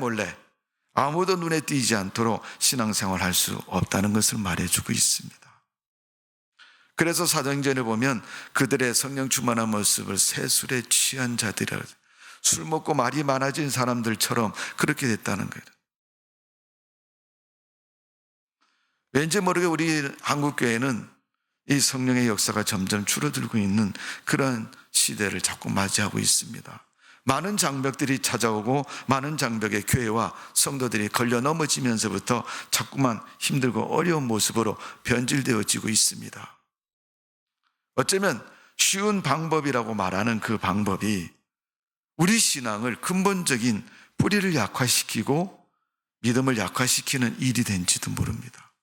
아무도 눈에 띄지 않도록 신앙생활 할 수 없다는 것을 말해주고 있습니다. 그래서 사도행전에 보면 그들의 성령 충만한 모습을 새술에 취한 자들이라, 술 먹고 말이 많아진 사람들처럼 그렇게 됐다는 거예요. 왠지 모르게 우리 한국교회는 이 성령의 역사가 점점 줄어들고 있는 그런 시대를 자꾸 맞이하고 있습니다. 많은 장벽들이 찾아오고 많은 장벽에 교회와 성도들이 걸려 넘어지면서부터 자꾸만 힘들고 어려운 모습으로 변질되어지고 있습니다. 어쩌면 쉬운 방법이라고 말하는 그 방법이 우리 신앙을 근본적인 뿌리를 약화시키고 믿음을 약화시키는 일이 된지도 모릅니다.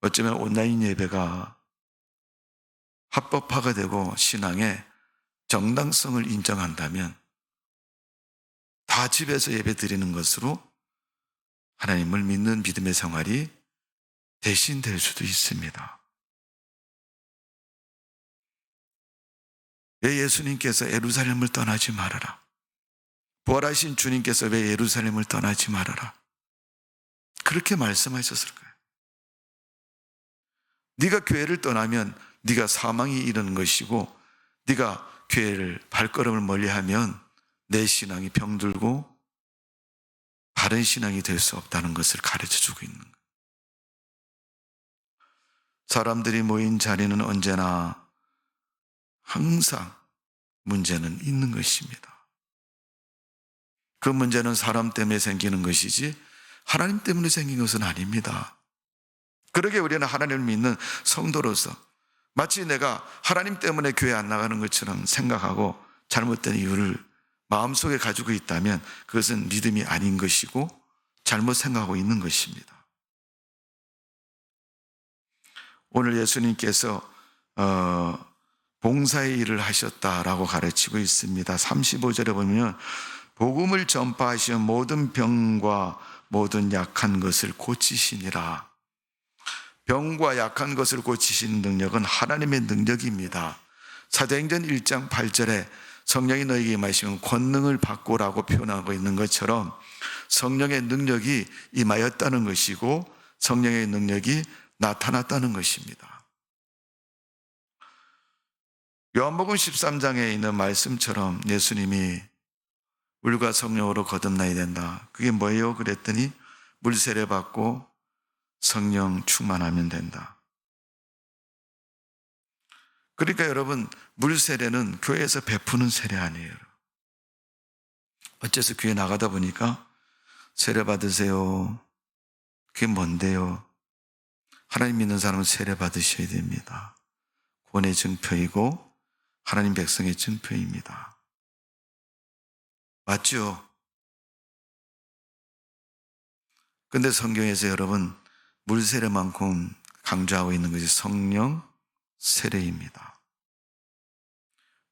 어쩌면 온라인 예배가 합법화가 되고 신앙의 정당성을 인정한다면 다 집에서 예배 드리는 것으로 하나님을 믿는 믿음의 생활이 대신 될 수도 있습니다. 왜 예수님께서 예루살렘을 떠나지 말아라, 부활하신 주님께서 왜 예루살렘을 떠나지 말아라 그렇게 말씀하셨을까요? 네가 교회를 떠나면 네가 사망이 이르는 것이고 네가 교회를 발걸음을 멀리하면 내 신앙이 병들고 바른 신앙이 될 수 없다는 것을 가르쳐주고 있는 거예요. 사람들이 모인 자리는 언제나 항상 문제는 있는 것입니다. 그 문제는 사람 때문에 생기는 것이지 하나님 때문에 생긴 것은 아닙니다. 그러게 우리는 하나님을 믿는 성도로서 마치 내가 하나님 때문에 교회 안 나가는 것처럼 생각하고 잘못된 이유를 마음속에 가지고 있다면 그것은 믿음이 아닌 것이고 잘못 생각하고 있는 것입니다. 오늘 예수님께서 봉사의 일을 하셨다라고 가르치고 있습니다. 35절에 보면 복음을 전파하시어 모든 병과 모든 약한 것을 고치시니라. 병과 약한 것을 고치시는 능력은 하나님의 능력입니다. 사도행전 1장 8절에 성령이 너에게 임하시면 권능을 받고라고 표현하고 있는 것처럼 성령의 능력이 임하였다는 것이고 성령의 능력이 나타났다는 것입니다. 요한복음 13장에 있는 말씀처럼 예수님이 물과 성령으로 거듭나야 된다. 그게 뭐예요? 그랬더니 물 세례 받고 성령 충만하면 된다. 그러니까 여러분, 물 세례는 교회에서 베푸는 세례 아니에요. 어째서 교회 나가다 보니까 세례 받으세요. 그게 뭔데요? 하나님 믿는 사람은 세례 받으셔야 됩니다. 구원의 증표이고 하나님 백성의 증표입니다. 맞죠? 근데 성경에서 여러분 물 세례만큼 강조하고 있는 것이 성령 세례입니다.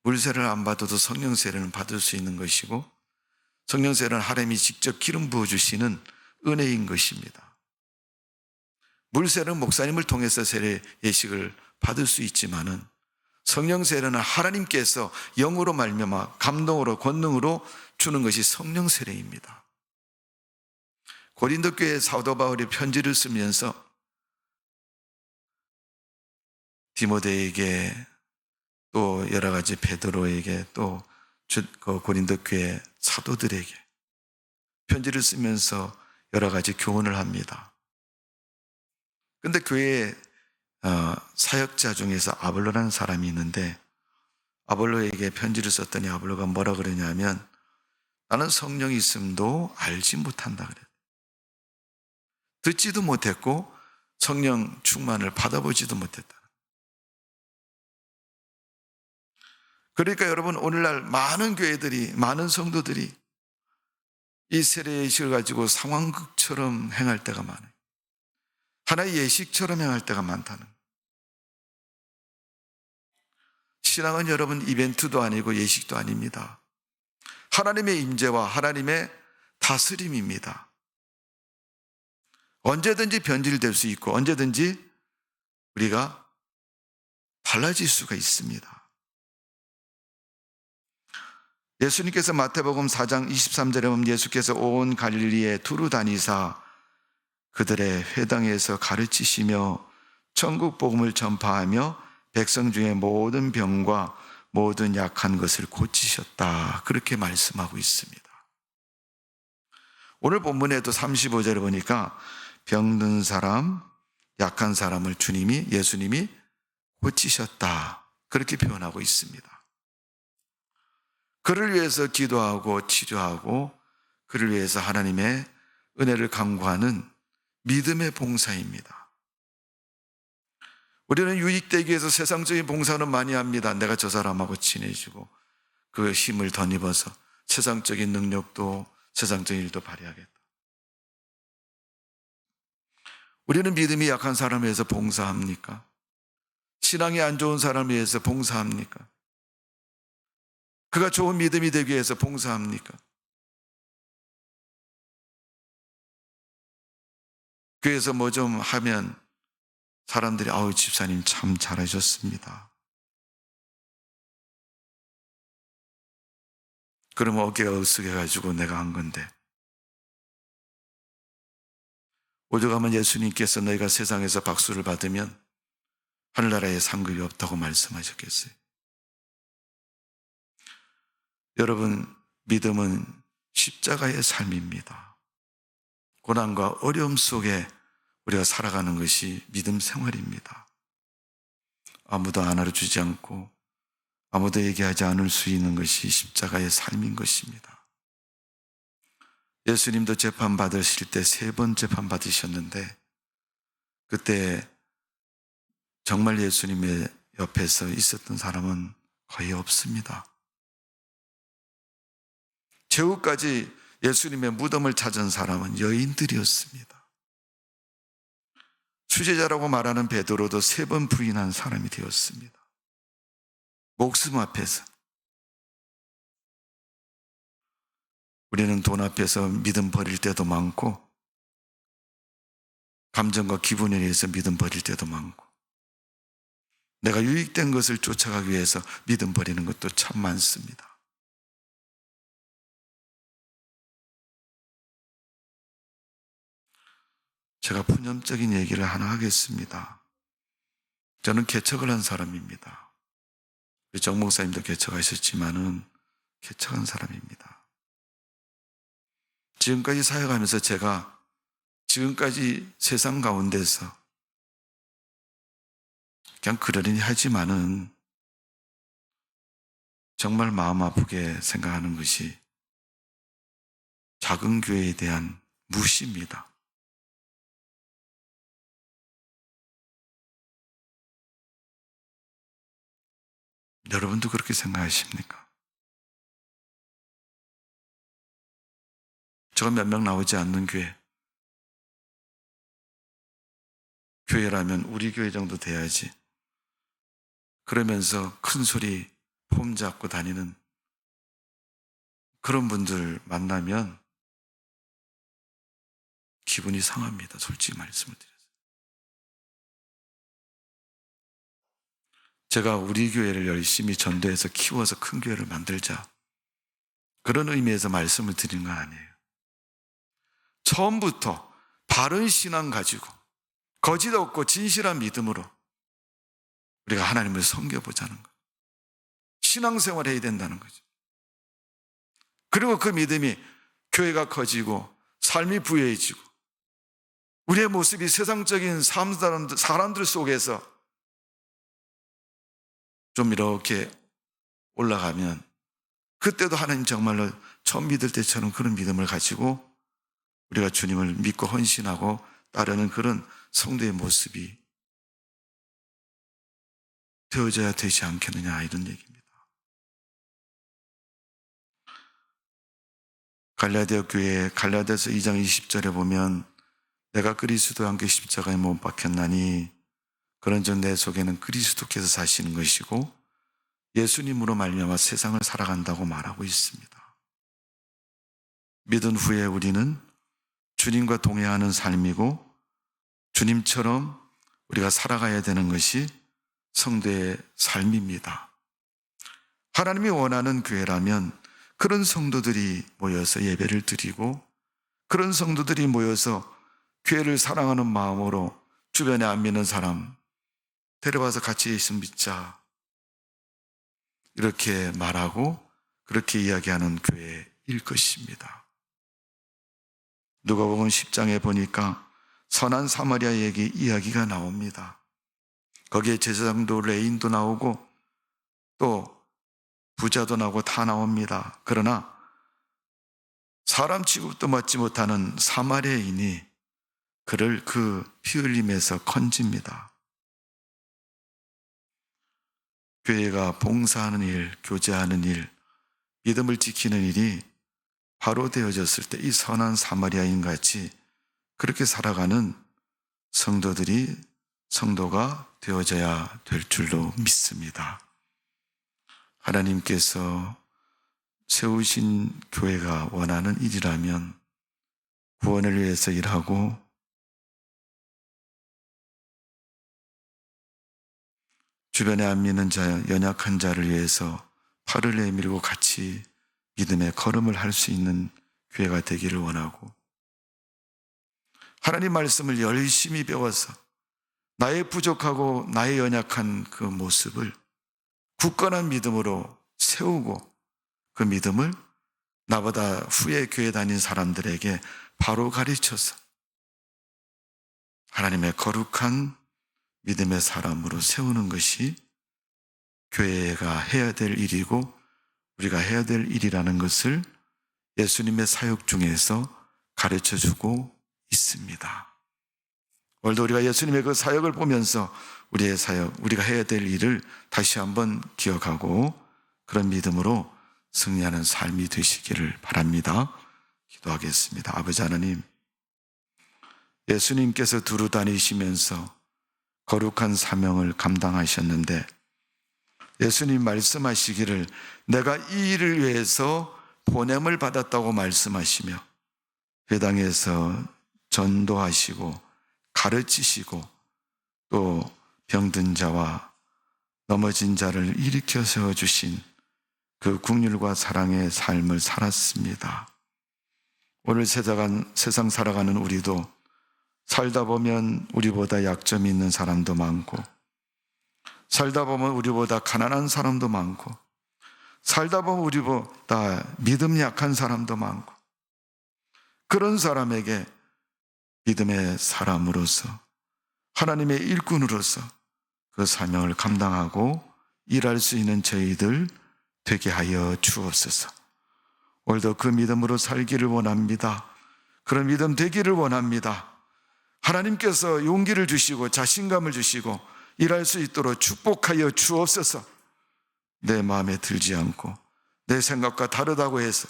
물 세례를 안 받아도 성령 세례는 받을 수 있는 것이고 성령 세례는 하나님이 직접 기름 부어주시는 은혜인 것입니다. 물 세례는 목사님을 통해서 세례 예식을 받을 수 있지만은 성령 세례는 하나님께서 영으로 말미암아 감동으로 권능으로 주는 것이 성령 세례입니다. 고린도 교회 사도 바울이 편지를 쓰면서 디모데에게 또 여러 가지 베드로에게 또 고린도 교회 사도들에게 편지를 쓰면서 여러 가지 교훈을 합니다. 그런데 교회에 사역자 중에서 아볼로라는 사람이 있는데 아볼로에게 편지를 썼더니 아볼로가 뭐라 그러냐면 나는 성령이 있음도 알지 못한다 그래요. 듣지도 못했고 성령 충만을 받아보지도 못했다. 그러니까 여러분 오늘날 많은 교회들이 많은 성도들이 이 세례 예식을 가지고 상황극처럼 행할 때가 많아요. 하나의 예식처럼 행할 때가 많다는. 신앙은 여러분 이벤트도 아니고 예식도 아닙니다. 하나님의 임재와 하나님의 다스림입니다. 언제든지 변질될 수 있고 언제든지 우리가 달라질 수가 있습니다. 예수님께서 마태복음 4장 23절에 보면 예수께서 온 갈릴리에 두루 다니사 그들의 회당에서 가르치시며 천국 복음을 전파하며 백성 중에 모든 병과 모든 약한 것을 고치셨다. 그렇게 말씀하고 있습니다. 오늘 본문에도 35절에 보니까 병든 사람, 약한 사람을 예수님이 고치셨다. 그렇게 표현하고 있습니다. 그를 위해서 기도하고 치료하고 그를 위해서 하나님의 은혜를 간구하는 믿음의 봉사입니다. 우리는 유익되기 위해서 세상적인 봉사는 많이 합니다. 내가 저 사람하고 친해지고 그 힘을 덧입어서 세상적인 능력도 세상적인 일도 발휘하겠다. 우리는 믿음이 약한 사람을 위해서 봉사합니까? 신앙이 안 좋은 사람을 위해서 봉사합니까? 그가 좋은 믿음이 되기 위해서 봉사합니까? 교회에서 뭐 좀 하면 사람들이 아우 집사님 참 잘하셨습니다. 그러면 어깨가 으쓱해가지고 내가 한 건데 오죽하면 예수님께서 너희가 세상에서 박수를 받으면 하늘나라에 상급이 없다고 말씀하셨겠어요. 여러분 믿음은 십자가의 삶입니다. 고난과 어려움 속에 우리가 살아가는 것이 믿음 생활입니다. 아무도 안 알아주지 않고 아무도 얘기하지 않을 수 있는 것이 십자가의 삶인 것입니다. 예수님도 재판 받으실 때 3번 재판 받으셨는데 그때 정말 예수님의 옆에서 있었던 사람은 거의 없습니다. 최후까지 예수님의 무덤을 찾은 사람은 여인들이었습니다. 수제자라고 말하는 베드로도 3번 부인한 사람이 되었습니다. 목숨 앞에서. 우리는 돈 앞에서 믿음 버릴 때도 많고 감정과 기분에 의해서 믿음 버릴 때도 많고 내가 유익된 것을 쫓아가기 위해서 믿음 버리는 것도 참 많습니다. 제가 푸념적인 얘기를 하나 하겠습니다. 저는 개척을 한 사람입니다. 우리 정 목사님도 개척하셨지만은 개척한 사람입니다. 지금까지 사역하면서 제가 지금까지 세상 가운데서 그냥 그러려니 하지만은 정말 마음 아프게 생각하는 것이 작은 교회에 대한 무시입니다. 여러분도 그렇게 생각하십니까? 저 몇 명 나오지 않는 교회라면 우리 교회 정도 돼야지. 그러면서 큰 소리 폼 잡고 다니는 그런 분들 만나면 기분이 상합니다. 솔직히 말씀을 드려서. 제가 우리 교회를 열심히 전도해서 키워서 큰 교회를 만들자. 그런 의미에서 말씀을 드리는 건 아니에요. 처음부터 바른 신앙 가지고 거짓 없고 진실한 믿음으로 우리가 하나님을 섬겨보자는 거예요. 신앙생활 해야 된다는 거죠. 그리고 그 믿음이 교회가 커지고 삶이 부유해지고 우리의 모습이 세상적인 사람들 속에서 좀 이렇게 올라가면 그때도 하나님 정말로 처음 믿을 때처럼 그런 믿음을 가지고 우리가 주님을 믿고 헌신하고 따르는 그런 성도의 모습이 되어져야 되지 않겠느냐 이런 얘기입니다. 갈라디아 교회 갈라디아서 2장 20절에 보면 내가 그리스도와 함께 십자가에 못 박혔나니 그런즉 내 속에는 그리스도께서 사시는 것이고 예수님으로 말미암아 세상을 살아간다고 말하고 있습니다. 믿은 후에 우리는 주님과 동행하는 삶이고 주님처럼 우리가 살아가야 되는 것이 성도의 삶입니다. 하나님이 원하는 교회라면 그런 성도들이 모여서 예배를 드리고 그런 성도들이 모여서 교회를 사랑하는 마음으로 주변에 안 믿는 사람 데려와서 같이 예수 믿자 이렇게 말하고 그렇게 이야기하는 교회일 것입니다. 누가복음 10장에 보니까 선한 사마리아 이야기가 나옵니다. 거기에 제사장도 레인도 나오고 또 부자도 나오고 다 나옵니다. 그러나 사람 취급도 받지 못하는 사마리아인이 그를 그 피 흘림에서 건집니다. 교회가 봉사하는 일, 교제하는 일, 믿음을 지키는 일이 바로 되어졌을 때 이 선한 사마리아인 같이 그렇게 살아가는 성도가 되어져야 될 줄로 믿습니다. 하나님께서 세우신 교회가 원하는 일이라면 구원을 위해서 일하고 주변에 안 믿는 자, 연약한 자를 위해서 팔을 내밀고 같이 믿음의 걸음을 할 수 있는 교회가 되기를 원하고 하나님 말씀을 열심히 배워서 나의 부족하고 나의 연약한 그 모습을 굳건한 믿음으로 세우고 그 믿음을 나보다 후에 교회 다닌 사람들에게 바로 가르쳐서 하나님의 거룩한 믿음의 사람으로 세우는 것이 교회가 해야 될 일이고 우리가 해야 될 일이라는 것을 예수님의 사역 중에서 가르쳐 주고 있습니다. 오늘도 우리가 예수님의 그 사역을 보면서 우리의 사역, 우리가 해야 될 일을 다시 한번 기억하고 그런 믿음으로 승리하는 삶이 되시기를 바랍니다. 기도하겠습니다. 아버지 하나님, 예수님께서 두루 다니시면서 거룩한 사명을 감당하셨는데 예수님 말씀하시기를 내가 이 일을 위해서 보냄을 받았다고 말씀하시며 회당에서 전도하시고 가르치시고 또 병든 자와 넘어진 자를 일으켜 세워주신 그 긍휼과 사랑의 삶을 살았습니다. 오늘 세상 살아가는 우리도 살다 보면 우리보다 약점이 있는 사람도 많고 살다 보면 우리보다 가난한 사람도 많고 살다 보면 우리보다 믿음 약한 사람도 많고 그런 사람에게 믿음의 사람으로서 하나님의 일꾼으로서 그 사명을 감당하고 일할 수 있는 저희들 되게 하여 주옵소서. 오늘도 그 믿음으로 살기를 원합니다. 그런 믿음 되기를 원합니다. 하나님께서 용기를 주시고 자신감을 주시고 일할 수 있도록 축복하여 주옵소서. 내 마음에 들지 않고 내 생각과 다르다고 해서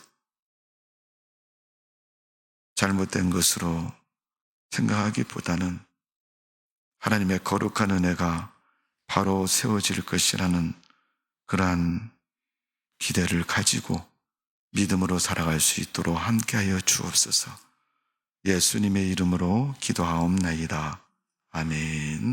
잘못된 것으로 생각하기보다는 하나님의 거룩한 은혜가 바로 세워질 것이라는 그러한 기대를 가지고 믿음으로 살아갈 수 있도록 함께하여 주옵소서. 예수님의 이름으로 기도하옵나이다. 아멘.